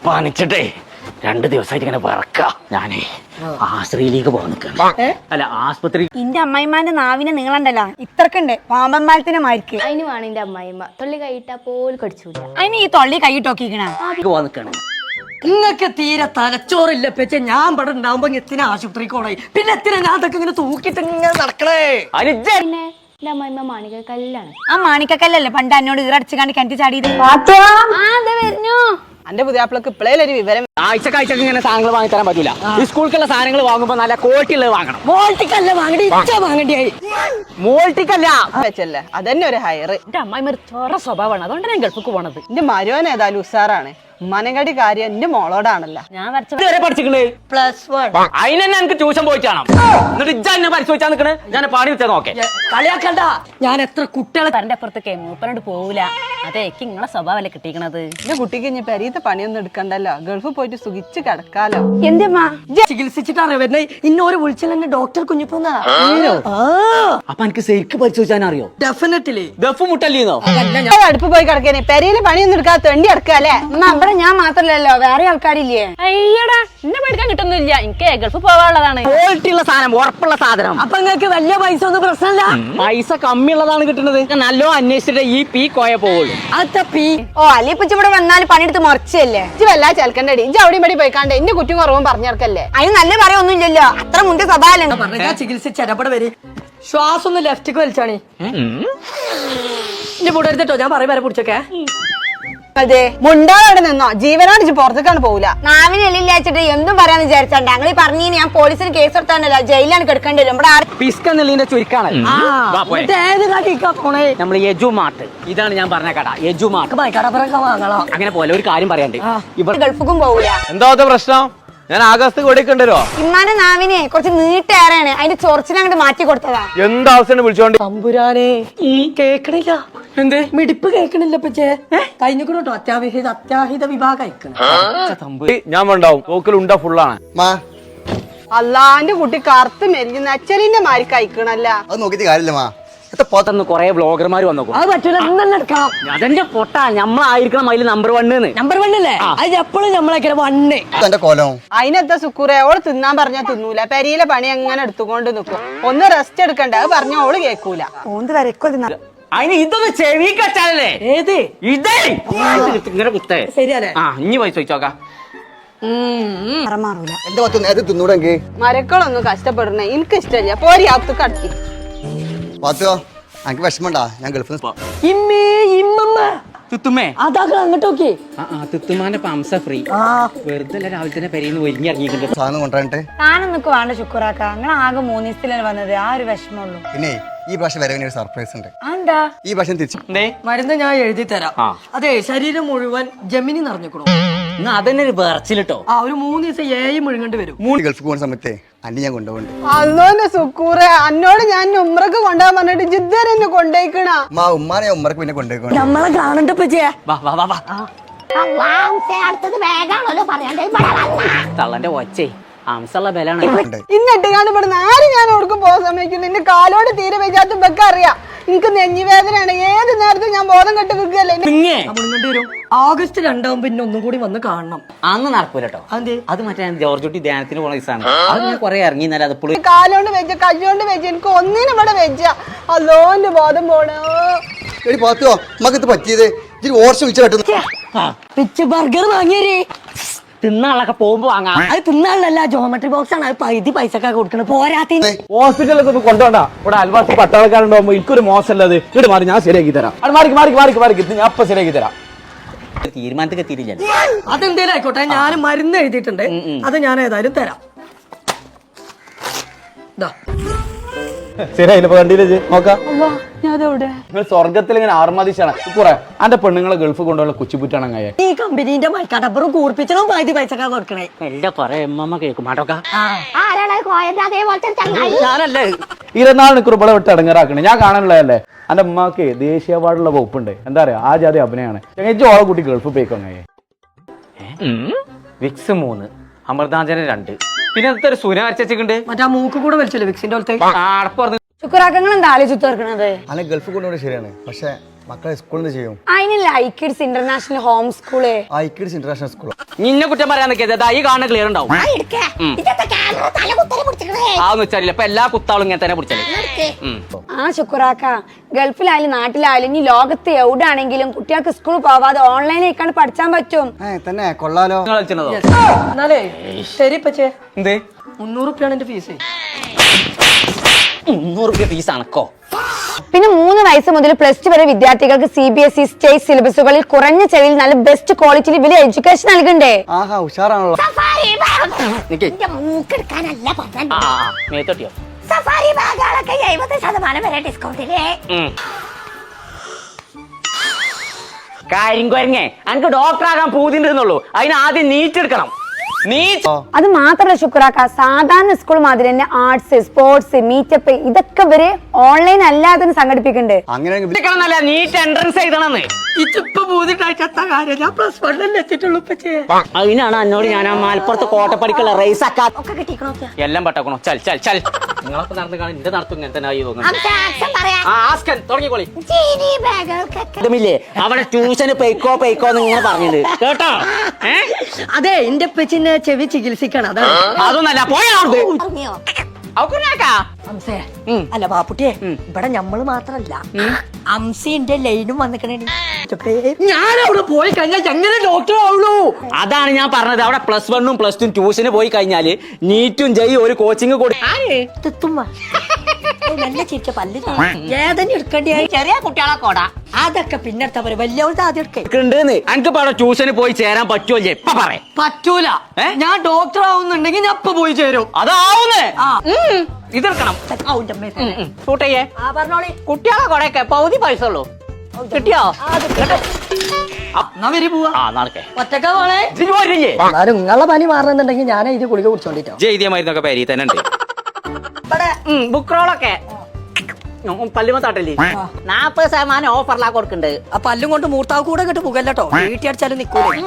പനിച്ചിട്ടേ 2 ദിവസമായിട്ട് ഇങ്ങനെ വിറക്ക. ഞാനേ ആശ്രയിലേക്ക് പോകാൻ നിൽക്കാണ്. അല്ല, ആസ്പത്രി. എന്റെ അമ്മായിമാന്റെ നാവിനെ നിങ്ങളുണ്ടല്ലോ ഇത്രക്കുണ്ട് പാമ്പന്മാരത്തിനെ മാരിക്ക്. അതിന് വേണം എന്റെ അമ്മായിമ്മ തൊള്ളി കൈയിട്ടാ പോലും കടിച്ചൂല. അതിന് ഈ തൊള്ളി കൈയിട്ടോക്കിക്കണ പോകാൻ നിൽക്കാണ്. നിങ്ങക്ക് തീരെ തലച്ചോറില്ല പെച്ച. ഞാൻ ഇവിടെ ഉണ്ടാവുമ്പോ എത്തിന ആശുപത്രിക്ക് പോണേ, പിന്നെ എത്തിന ഞാൻ അതൊക്കെ ഇങ്ങനെ തൂക്കിട്ട് ഇങ്ങനെ നടക്കണേ. പിന്നെ എന്റെ അമ്മായിമ്മ മാണിക കല്ലാണ്. ആ മാണിക്കക്കല്ലല്ലേ പണ്ട് എന്നോട് ഈറടിച്ചുകാണ്ട് കിണറ്റി ചാടിയത്. വരുന്നു എന്റെ പുതിയാപ്പിളക്ക് ഇപ്പോഴേ ഒരു വിവരം. ആഴ്ചക്കാഴ്ചക്ക് ഇങ്ങനെ സാധനങ്ങൾ വാങ്ങി തരാൻ പറ്റൂല. ഈ സ്കൂളിലേക്കുള്ള സാധനങ്ങൾ വാങ്ങുമ്പോ നല്ല ക്വാളിറ്റി ഉള്ളത് വാങ്ങണം. മോൾട്ടിക്കല്ല വാങ്ങണ്ടി, വാങ്ങണ്ടിയായി. മോൾട്ടിക്കല്ല വെച്ചല്ലേ അതന്നെ ഒരു ഹയറ്. എന്റെ അമ്മായിമ്മ ഒരു ചോറ സ്വഭാവമാണ്, അതുകൊണ്ട് ഞാൻ ഗൾഫിക്ക് പോണത്. എന്റെ മരുവൻ ഏതായാലും ഉസാറാണ്. ഉമ്മാനെക്കാട്ടി കാര്യം എന്റെ മോളോടാണല്ലോ. ഞാൻ വരച്ച പഠിച്ചിട്ടുണ്ട് +1. അതിനെന്നെ എനിക്ക് ട്യൂഷൻ പോയിട്ടാണ്. എന്നിട്ട് ഇജ്ജ എന്നെ പരിശോധിച്ചാ നിക്കണേ. ഞാൻ പാടി വെച്ചാൽ നോക്കേ. കളിയാക്കണ്ട. ഞാൻ എത്ര കുട്ടികളെ തന്റെ അപ്പുറത്തേക്ക് മൂപ്പനോട് പോവില്ല. അതെ, എനിക്ക് നിങ്ങളെ സ്വഭാവല്ലേ കിട്ടിക്കണത്. എന്റെ കുട്ടിക്ക് ഇനി പെരീത്തെ പണിയൊന്നും എടുക്കണ്ടല്ലോ, ഗൾഫിൽ പോയിട്ട് സുഖിച്ച് കിടക്കാലോ. എന്റെമ്മാ ചികിത്സിച്ചിട്ടാണ് വരുന്നത്. ഇന്നൊരു വിളിച്ചാൽ എന്നെ ഡോക്ടർ കുഞ്ഞിപ്പോന്നാ. അപ്പൊ എനിക്ക് ശരിക്ക് പരിശോധിച്ചാൻ അറിയോ? ഡെഫിനറ്റ്ലി. ഗഫ് മുട്ടല്ലേന്നോ? അടുപ്പ് പോയി കിടക്കേനെ, പെരയില് പണിയൊന്നും എടുക്കാതെ തെണ്ടി കിടക്കല്ലേ. അവിടെ ഞാൻ മാത്രല്ലല്ലോ വേറെ ആൾക്കാരില്ലേ? അയ്യടാ, എന്നെ പഠിക്കാൻ കിട്ടുന്നില്ല. എനിക്ക് ഗൾഫ് പോവാനുള്ളതാണ്. ക്വാളിറ്റി ഉള്ള സാധനം, ഉറപ്പുള്ള സാധനം. അപ്പൊ നിങ്ങൾക്ക് വലിയ പൈസ ഒന്നും പ്രശ്നമില്ല. പൈസ കമ്മിയുള്ളതാണ് കിട്ടുന്നത്. നല്ലോ അന്വേഷിച്ചിട്ട് ഈ പീ കോയ പോവുള്ളൂ. അതപ്പീ ഓ അല്ലിപ്പിച്ച് ഇവിടെ വന്നാല് പണിയെടുത്ത് മറിച്ചല്ലേ. ഇജ്ജ് വല്ലാ ചെലക്കണ്ടടി. ഇജ്ജ് അവിടെയും പടി പോയിക്കാണ്ട് എന്റെ കുറ്റും കുറവും പറഞ്ഞിറക്കല്ലേ. അതിന് നല്ല പറയൊന്നുമില്ലല്ലോ, അത്ര മുന്തിയ സ്വഭാവല്ലേ. പറഞ്ഞ ചികിത്സിച്ച് ഇടപെട വരെ. ശ്വാസം ഒന്ന് ലെഫ്റ്റിക്ക് വലിച്ചാണേ. എന്റെ കൂടെ എടുത്തിട്ടോ, ഞാൻ പറയും വരെ പിടിച്ചൊക്കെ. അതെ, മുണ്ടാടെ നിന്നോ, ജീവനോട് ഇജ്ജ് പുറത്തേക്കാണ് പോവില്ല. നാവിന് എല്ലില്ലാച്ചിട്ട് എന്തും പറയാന്ന് വിചാരിച്ചാണ്ട് ഞങ്ങൾ ഈ പറഞ്ഞു ഞാൻ പോലീസിന് കേസ് എടുത്താണ്ടല്ലോ, ജയിലാണ് കിടക്കേണ്ടി വരും. ഇവിടെ പിസ്ക എന്നുള്ളതിന്റെ ചുരുക്കാണ്. ഏത് കടിക്കാ പോണേ? നമ്മൾ യജുമാർട്ട്, ഇതാണ് ഞാൻ പറഞ്ഞ കട, യജുമാർട്ട്. കടപ്പുറൊക്കെ വാങ്ങണം. അങ്ങനെ പോലെ ഒരു കാര്യം പറയാണ്ട്, ഇവിടെ ഗൾഫിക്കും പോകൂല. എന്താ പ്രശ്നം? ഞാൻ ആകാശത്ത് കൊടുക്കണ്ടല്ലോ. ഇമ്മാന്റെ നാവിനെ കുറച്ച് നീട്ടേറാണ്, അതിന്റെ ചൊറിച്ചിലങ്ങോട്ട് മാറ്റി കൊടുത്തതാ. എന്താവശ്യം വിളിച്ചോണ്ട് തമ്പുരാനെ കേക്കണില്ല. എന്ത് മിടിപ്പ് കേക്കണില്ല. പച്ചേ കഴിഞ്ഞിട്ടോ അത്യാഹിത വിഭാഗം അയക്കണം. ഞാൻ ഉണ്ടാവും. തോക്കലുണ്ട ഫുള്ളാണ്. അല്ലാന്റെ കുട്ടി കറുത്ത് മെരിഞ്ഞ അച്ഛലിന്റെ മാരി കഴിക്കണല്ല. അത് നോക്കിയിട്ട് കാര്യമില്ല മാ. പുറത്തുനിന്ന് കൊറേ ബ്ലോഗർമാർ വന്നു. അത് പറ്റൂല, എടുക്കണം. അതെന്റെ പൊട്ട, നമ്മളായിരിക്കണം അതിൽ നമ്പർ 1. നമ്പർ 1 അല്ലേ? അത് എപ്പോഴും നമ്മളൊക്കെ 1. എന്റെ കോലം അതിനെന്താ സുക്കൂറെ, ഓള് തിന്നാൻ പറഞ്ഞാ തിന്നൂല. പെരിയിലെ പണി എങ്ങനെ എടുത്തുകൊണ്ട് നിക്കും. ഒന്ന് റെസ്റ്റ് എടുക്കണ്ട, അത് പറഞ്ഞ ഓള് കേക്കൂല. ഓന്ത് വരക്കോ അതിന് ഇതൊന്ന് ചെവി കച്ചാലേ. ഏത് ഇതേ ഇങ്ങനെ കുത്തേ. ശരിയല്ലേ? ഇനി പൈസ ചോദിച്ചോക്ക. മാറൂല. എന്റെ പത്ത് നേരത്തെ തിന്നൂടെങ്കിൽ മരക്കളൊന്നും കഷ്ടപ്പെടണേ എനിക്ക് ഇഷ്ടമില്ല. പോരി അകത്ത് കടത്തി പാത്തോ, എനിക്ക് വിഷമണ്ടാ. ഞാൻ ഗൾഫിൽ തുത്തുമ്മേ, അതാക്കണം അങ്ങോട്ട് നോക്കി. തുത്തുമാന്റെ പംസ ഫ്രീ. വെറുതെ രാവിലെ തന്നെ പെരയിന്ന് ഒരുങ്ങി ഇറങ്ങിയിട്ടുണ്ട്. സാധനം കൊണ്ടുവരട്ടെ. താനൊന്നൊക്കെ വേണ്ട ശുക്രാക്ക, നിങ്ങൾ ആകെ 3 ദിവസത്തിലാണ് വന്നത്. ആ ഒരു വിഷമമുള്ളൂ. പിന്നെ ഈ പ്രാവശ്യം വരവിന് ഒരു സർപ്രൈസ് ഉണ്ട്. എന്താ? ഈ പ്രാവശ്യം തിരിച്ചു മരുന്ന് ഞാൻ എഴുതി തരാം. അതെ, ശരീരം മുഴുവൻ ജമിനി നിറഞ്ഞിക്കണോ. അതന്നെ ഒരു ബർച്ചിലിട്ടോ. ഒരു 3 ദിവസം 7 മുഴുകേണ്ടി വരും. ഗൾഫിൽ പോകുന്ന സമയത്തെ അന്നെ ഞാൻ കൊണ്ടുപോകുന്നുണ്ട്. അല്ലോന്റെ സുക്കൂറെ, അന്നോട് ഞാൻ ഉമ്രക്ക് കൊണ്ടുപോകാൻ പറഞ്ഞിട്ട് ജിദ്ദർ എന്നെ കൊണ്ടേക്കണ. ഉമ്മാനെ ഉമ്മർക്ക് പിന്നെ കൊണ്ടുപോയിക്കോണം. നമ്മളെ കാണണ്ട പറ്റിയ തള്ളന്റെ ഒച്ചേ അംസള്ള ബലാണ്. ഇന്നിട്ട് കാണും ഇവിടുന്ന് ആരും ഞാൻ ഓർക്കും പോകാൻ സമയക്കില്ല. എന്റെ കാലോട് തീരെ വെച്ചാത്ത ബെക്ക അറിയാം. എനിക്ക് നെഞ്ഞുവേദനയാണ്. ഏത് നേരത്തും ഞാൻ ബോധം കെട്ട് നിൽക്കുകയല്ലേ. വരും. ഓഗസ്റ്റ് 2 പിന്നെ ഒന്നും കൂടി വന്ന് കാണണം. അന്ന് നടക്കൂലട്ടോ. അത് മറ്റേ ജോർജ് കുട്ടി ധ്യാനത്തിന് പോണ ദിവസമാണ്. അത് ഞാൻ കൊറേ ഇറങ്ങിന്നാലും അത് പുള്ളി കാലോണ്ട് വെച്ച കയ്യോണ്ട് വെച്ച എനിക്ക് ഒന്നിനും ഇവിടെ വെച്ച. അല്ലോന്റെ ബോധം പോണോ. എടി പാത്തോ, നമുക്ക് ഇത് പറ്റിയത് ഓർച്ച വിളിച്ചു കെട്ടുന്നു. Pitch burger വാങ്ങിയേ. തിന്നാളൊക്കെ പോകുമ്പോ വാങ്ങാം. അത് തിന്നാളല്ല, ജോമെട്രി ബോക്സ് ആണ്. അത് പൈതി പൈസക്കാ കൊടുക്കണത്. പോരാത്തിന് ഹോസ്പിറ്റലിലൊക്കെ ഒന്ന് കൊണ്ടുപോണ്ട. ഇവിടെ അൽവാസി പട്ടാളക്കാരുണ്ടാവുമ്പോ എനിക്കൊരു മോശമല്ലത്. ഇവിടെ മാറി, ഞാൻ ശരിയാക്കി തരാം. മാറി ഞാൻ അപ്പൊ ശരിയാക്കി തരാം. തീരുമാനത്തിൽ എത്തിയിട്ടില്ല. അതെന്തേലും ആയിക്കോട്ടെ, ഞാൻ മരുന്ന് എഴുതിയിട്ടുണ്ട്. അത് ഞാൻ ഏതായാലും തരാം. ശരിയായില്ല. കണ്ടില്ലേ നോക്കാം. നിങ്ങൾ സ്വർഗത്തിൽ ഇങ്ങനെ ആർമാദിച്ചാണ് കുറെ. എന്റെ പെണ്ണുങ്ങളെ ഗൾഫ് കൊണ്ടുള്ള കുച്ചിപ്പുറ്റാണ്. ഈ കമ്പനീന്റെ മൈക്കാട്ടപ്പുറം കൂർപ്പിച്ചോ പൈതി പൈസക്കാ കൊടുക്കണേ. എല്ലാം കൊറേ എമ്മ കേൾക്കും. മാട്ടോക്ക 24 മണിക്കൂർ ഇവിടെ വിട്ട് ഇടങ്ങറാക്കണേ. ഞാൻ കാണാനുള്ളതല്ലേ. എന്റെ ഉമ്മാക്ക് ദേശീയ അവാർഡുള്ള വകുപ്പുണ്ട്. എന്താ പറയാ, ആ ജാതി അഭിനയാണ്. ഓളെ കുട്ടി ഗൾഫ് പോയിക്കോങ്ങ. വിക്സ് 3, അമൃതാഞ്ജന 2, പിന്നെ ഒരു സുന വരച്ചുണ്ട്. മറ്റാ മൂക്ക് കൂടെ വലിച്ചല്ലേ വിക്സിന്റെ പോലത്തെ. ശുക്രാക്കങ്ങൾ എന്താ ആലോചിച്ചു തീർക്കണത്? അല്ലെ ഗൾഫ് കൊണ്ടുപോയി ശരിയാണ്. പക്ഷെ മക്കളെ സ്കൂളിൽ നിന്ന് ചെയ്യും അതിനല്ല iKids international home school iKids international school. നിന്നെ കുറ്റം പറയാൻ നിൽക്കരുത്. ഈ കാണുന്ന ക്ലിയർ ഉണ്ടാവും. ആന്ന് വെച്ചാലില്ല ഇപ്പൊ എല്ലാ കുത്താളും ഇങ്ങനെ തന്നെ പിടിച്ചാല്. ആ ശുക്രാക്ക, ഗൾഫിലായാലും നാട്ടിലായാലും ഇനി ലോകത്ത് എവിടെയാണെങ്കിലും കുട്ടികൾക്ക് സ്കൂൾ പോവാതെ ഓൺലൈനായിക്കാണ് പഠിച്ചാൻ പറ്റും. തന്നെ കൊള്ളാലോ. നിങ്ങൾ കളിച്ചതോ? എന്നാലേ ശരി പച്ചേ, എന്തേ 300 റുപ്യാണ് എന്റെ ഫീസ്. 300 രൂപ ഫീസ് ആണക്കോ? പിന്നെ 3 വയസ്സ് മുതൽ +2 വരെ വിദ്യാർത്ഥികൾക്ക് CBSE സ്റ്റേറ്റ് സിലബസുകളിൽ കുറഞ്ഞ ചെലവിൽ നല്ല ബെസ്റ്റ് ക്വാളിറ്റിയിൽ വലിയ എഡ്യൂക്കേഷൻ നൽകണ്ടേ. ആഹാ ഉഷാറാണല്ലോ. മേത്തോട്ടിയോ? സഫാരി ബാഗുകളൊക്കെ 70% വരെ ഡിസ്കൗണ്ടില്. കാര്യം കൊരങ്ങേ, എനിക്ക് ഡോക്ടറാകാൻ പൂതിണ്ടെന്നുള്ളൂ. അതിന് ആദ്യം നീറ്റ് എടുക്കണം. അത് മാത്രമല്ല ശുക്രാക്ക, സാധാരണ സ്കൂൾ മാതിരി തന്നെ ആർട്സ്, സ്പോർട്സ്, മീറ്റപ്പ് ഇതൊക്കെ ഇവര് ഓൺലൈൻ അല്ലാതെ സംഘടിപ്പിക്കുന്നുണ്ട്. അങ്ങനെ നീറ്റ് എൻട്രൻസ് എഴുതണമെന്ന് ഇതിപ്പോ ബോധിട്ടായിട്ടാ കാര്യം. ഞാൻ +1 എത്തിയിട്ടുള്ളൂ പച്ചേ. അതിനാണ് എന്നോട് ഞാൻ ആ മലപ്പുറത്ത് കോട്ടപ്പടിക്കുള്ള റേസ് ആക്കാൻ എല്ലാം പട്ടക്കണോ. ചൽ ചൽ ചൽ, നിങ്ങളൊക്കെ നടന്നു കാണും. എന്റെ നടത്തും ഇങ്ങനെ തന്നെ ആയി തുടങ്ങിക്കോളി. അവിടെ ട്യൂഷന് പെയ്ക്കോന്ന് ഇങ്ങനെ പറഞ്ഞത് കേട്ടോ. അതെ, എന്റെ പെച്ചിനെ ചെവി ചികിത്സിക്കണം. അതാണ്. അതൊന്നല്ല പോയാ അംസേ, അല്ല ബാപ്പുട്ടിയെ, ഇവിടെ ഞമ്മള് മാത്രല്ല അംസിന്റെ ലൈനും വന്നിക്കണേ. ഞാൻ അവിടെ പോയി കഴിഞ്ഞാൽ എങ്ങനെ ഡോക്ടർ ആവുള്ളൂ? അതാണ് ഞാൻ പറഞ്ഞത്. അവിടെ +1ഉം +2 ട്യൂഷന് പോയി കഴിഞ്ഞാല് നീറ്റും ജയി ഒരു കോച്ചിങ് കൂടി. നല്ല ചിരിച്ച പല്ല് ഏതെങ്കിലും എടുക്കേണ്ടി ചെറിയ കുട്ടികളെ കോടാ. അതൊക്കെ പിന്നെടുത്താ പോലെ വലിയവർക്ക് ആദ്യം എടുക്കണ്ട്. എനിക്ക് അവിടെ ട്യൂഷന് പോയി ചേരാൻ പറ്റുമല്ലേ? ഇപ്പൊ പറ. പറ്റൂല. ഞാൻ ഡോക്ടർ ആവുന്നുണ്ടെങ്കിൽ ഞാൻ ഇപ്പൊ പോയി ചേരും. അതാവുന്നേ ഇതെടുക്കണം. കൂട്ടയ്യേ പറഞ്ഞോളി. കുട്ടികളെ കൊടയൊക്കെ പകുതി പൈസ ഉള്ളൂ. കിട്ടിയോ? എന്നാ വരി പോവാ. നടക്കേ ഒറ്റക്ക പോണേ. എന്നാലും നിങ്ങളെ പനി മാറുന്നുണ്ടെങ്കിൽ ഞാൻ ഇത് ഗുളിക കുടിച്ചോണ്ടിട്ടോ. ജെയ്തിയ മരുന്നൊക്കെ പേരി തന്നെ ഉണ്ട്. ബുക്ക് റോളൊക്കെ പല്ലുമത്താട്ടല്ലേ 40% ഓഫറിലാ കൊടുക്കുന്നുണ്ട്. ആ പല്ലും കൊണ്ട് മൂർത്താവ് കൂടെ കേട്ട് പുകല്ലോ. വീട്ടിൽ അടിച്ചാലും നിക്കൂലേ.